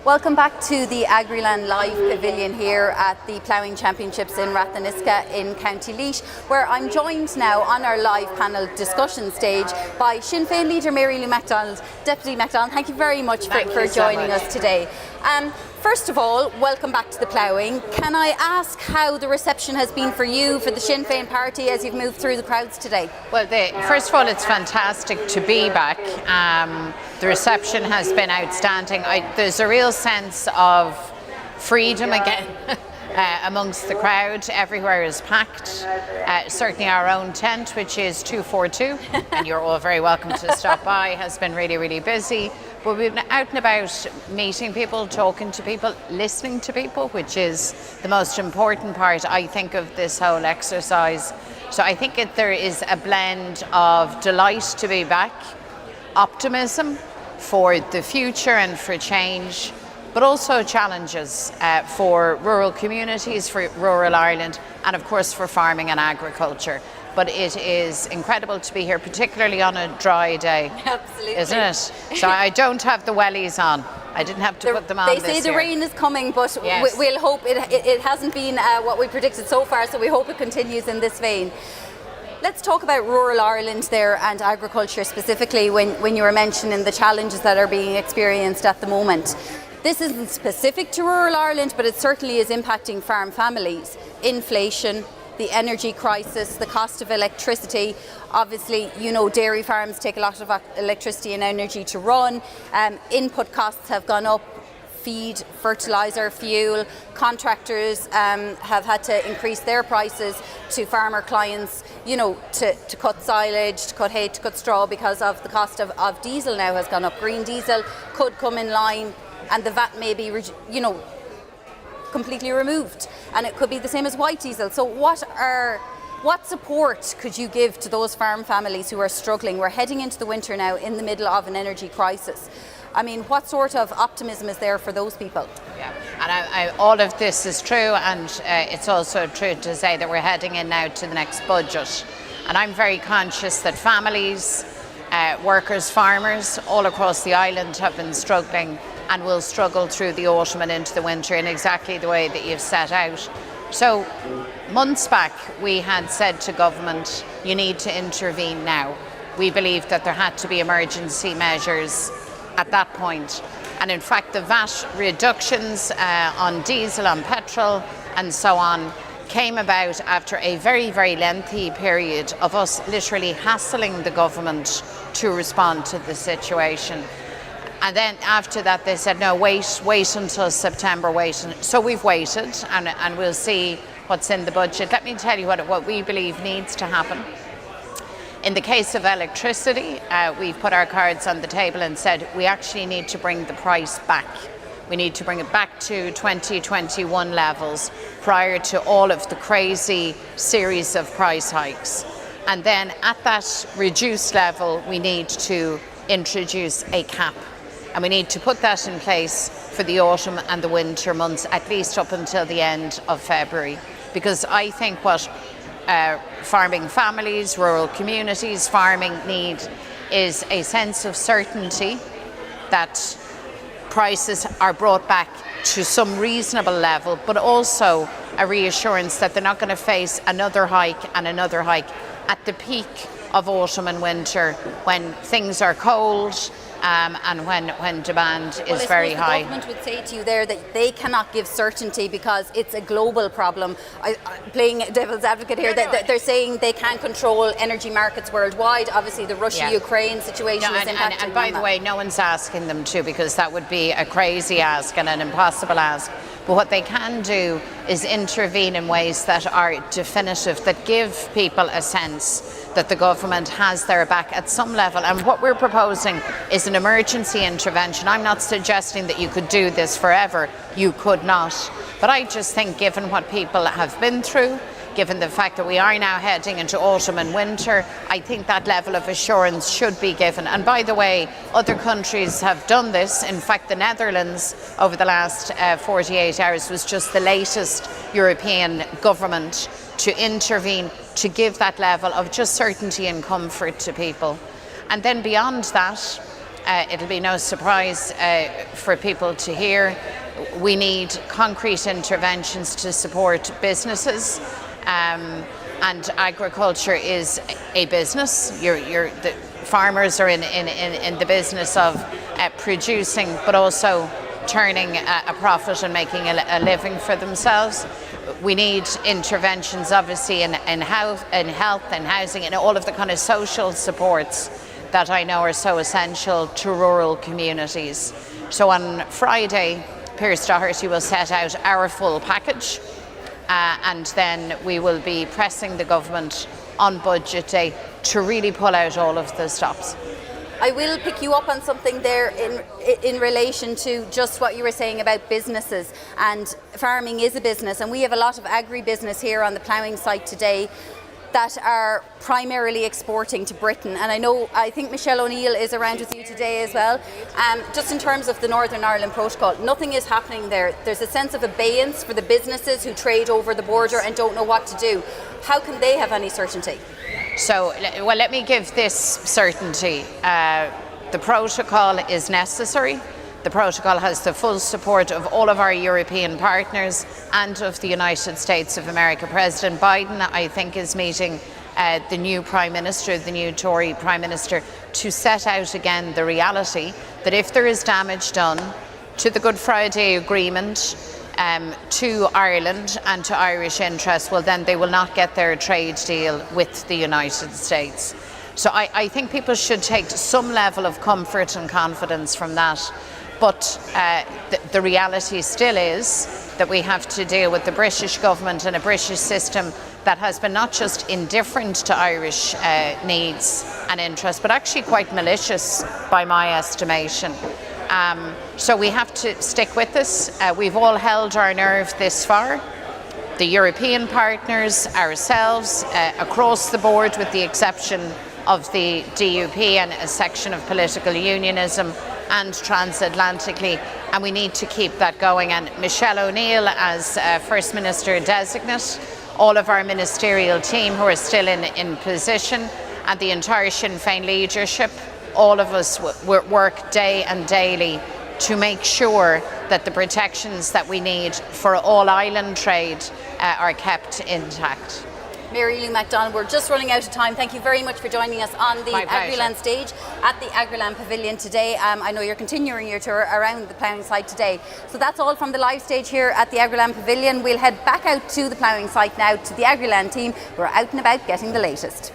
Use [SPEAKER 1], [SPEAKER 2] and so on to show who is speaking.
[SPEAKER 1] Welcome back to the Agriland Live Pavilion here at the Ploughing Championships in Ratheniska in County Laois, where I'm joined now on our live panel discussion stage by Sinn Féin leader Mary Lou McDonald. Deputy McDonald, thank you very much for joining us today. First of all, welcome back to the Ploughing. Can I ask how the reception has been for you, for the Sinn Féin party, as you've moved through the crowds today?
[SPEAKER 2] Well, first of all, it's fantastic to be back. The reception has been outstanding. There's a real sense of freedom again amongst the crowd. Everywhere is packed. Certainly our own tent, which is 242, and you're all very welcome to stop by, has been really, really busy. But we've been out and about meeting people, talking to people, listening to people, which is the most important part, I think, of this whole exercise. So I think there is a blend of delight to be back, optimism for the future and for change, but also challenges for rural communities, for rural Ireland, and of course for farming and agriculture. But it is incredible to be here, particularly on a dry day.
[SPEAKER 1] Absolutely.
[SPEAKER 2] Isn't it? So I don't have the wellies on. I didn't have to put them on
[SPEAKER 1] They
[SPEAKER 2] this
[SPEAKER 1] say the
[SPEAKER 2] year.
[SPEAKER 1] rain is coming, but
[SPEAKER 2] yes.
[SPEAKER 1] We'll hope it hasn't been what we predicted so far, so we hope it continues in this vein. Let's talk about rural Ireland there and agriculture specifically when you were mentioning the challenges that are being experienced at the moment. This isn't specific to rural Ireland, but it certainly is impacting farm families. Inflation, the energy crisis, the cost of electricity. Obviously, you know, dairy farms take a lot of electricity and energy to run. Input costs have gone up. Feed, fertiliser, fuel. Contractors have had to increase their prices to farmer clients, you know, to cut silage, to cut hay, to cut straw, because of the cost of diesel now has gone up. Green diesel could come in line, and the VAT may be, completely removed, and it could be the same as white diesel. So what support could you give to those farm families who are struggling? We're heading into the winter now in the middle of an energy crisis. I mean, what sort of optimism is there for those people?
[SPEAKER 2] Yeah, and all of this is true, and it's also true to say that we're heading in now to the next budget. And I'm very conscious that families, workers, farmers all across the island have been struggling and will struggle through the autumn and into the winter in exactly the way that you've set out. So months back we had said to government, you need to intervene now. We believed that there had to be emergency measures at that point. And in fact the VAT reductions on diesel, on petrol and so on came about after a very, very lengthy period of us literally hassling the government to respond to the situation. And then after that they said, no, wait until September, wait. So we've waited, and we'll see what's in the budget. Let me tell you what we believe needs to happen. In the case of electricity, we've put our cards on the table and said we actually need to bring the price back. We need to bring it back to 2021 levels prior to all of the crazy series of price hikes. And then at that reduced level, we need to introduce a cap. And we need to put that in place for the autumn and the winter months, at least up until the end of February. Because I think what farming families, rural communities, farming need is a sense of certainty that prices are brought back to some reasonable level, but also a reassurance that they're not going to face another hike and another hike at the peak of autumn and winter when things are cold and when demand is very high.
[SPEAKER 1] The government would say to you there that they cannot give certainty because it's a global problem. Playing devil's advocate here, they're saying they can't control energy markets worldwide. Obviously the Russia-Ukraine situation is impacting
[SPEAKER 2] and by the way, no one's asking them to, because that would be a crazy ask and an impossible ask. But what they can do is intervene in ways that are definitive, that give people a sense that the government has their back at some level. And what we're proposing is an emergency intervention. I'm not suggesting that you could do this forever. You could not. But I just think, given what people have been through, given the fact that we are now heading into autumn and winter, I think that level of assurance should be given. And by the way, other countries have done this. In fact, the Netherlands, over the last 48 hours, was just the latest European government to intervene, to give that level of just certainty and comfort to people. And then beyond that, it'll be no surprise for people to hear, we need concrete interventions to support businesses. And agriculture is a business. The farmers are in the business of producing, but also turning a profit and making a living for themselves. We need interventions, obviously, in health and housing and all of the kind of social supports that I know are so essential to rural communities. So on Friday, Pearse Doherty will set out our full package. And then we will be pressing the government on budget day to really pull out all of the stops.
[SPEAKER 1] I will pick you up on something there in relation to just what you were saying about businesses, and farming is a business, and we have a lot of agri-business here on the ploughing site today that are primarily exporting to Britain. And I think Michelle O'Neill is around with you today as well. Just in terms of the Northern Ireland Protocol, nothing is happening there. There's a sense of abeyance for the businesses who trade over the border and don't know what to do. How can they have any certainty?
[SPEAKER 2] So, well, let me give this certainty. The protocol is necessary. The protocol has the full support of all of our European partners and of the United States of America. President Biden, I think, is meeting the new Prime Minister, the new Tory Prime Minister, to set out again the reality that if there is damage done to the Good Friday Agreement, to Ireland and to Irish interests, well, then they will not get their trade deal with the United States. So I think people should take some level of comfort and confidence from that. But the reality still is that we have to deal with the British government and a British system that has been not just indifferent to Irish needs and interests, but actually quite malicious by my estimation. So we have to stick with this. We've all held our nerve this far. The European partners, ourselves, across the board, with the exception of the DUP and a section of political unionism, and transatlantically, and we need to keep that going. And Michelle O'Neill, as First Minister designate, all of our ministerial team who are still in position, and the entire Sinn Féin leadership, all of us work day and daily to make sure that the protections that we need for all island trade are kept intact.
[SPEAKER 1] Mary Lou McDonald, we're just running out of time. Thank you very much for joining us on the Agriland stage at the Agriland Pavilion today. I know you're continuing your tour around the ploughing site today. So that's all from the live stage here at the Agriland Pavilion. We'll head back out to the ploughing site now to the Agriland team who are out and about getting the latest.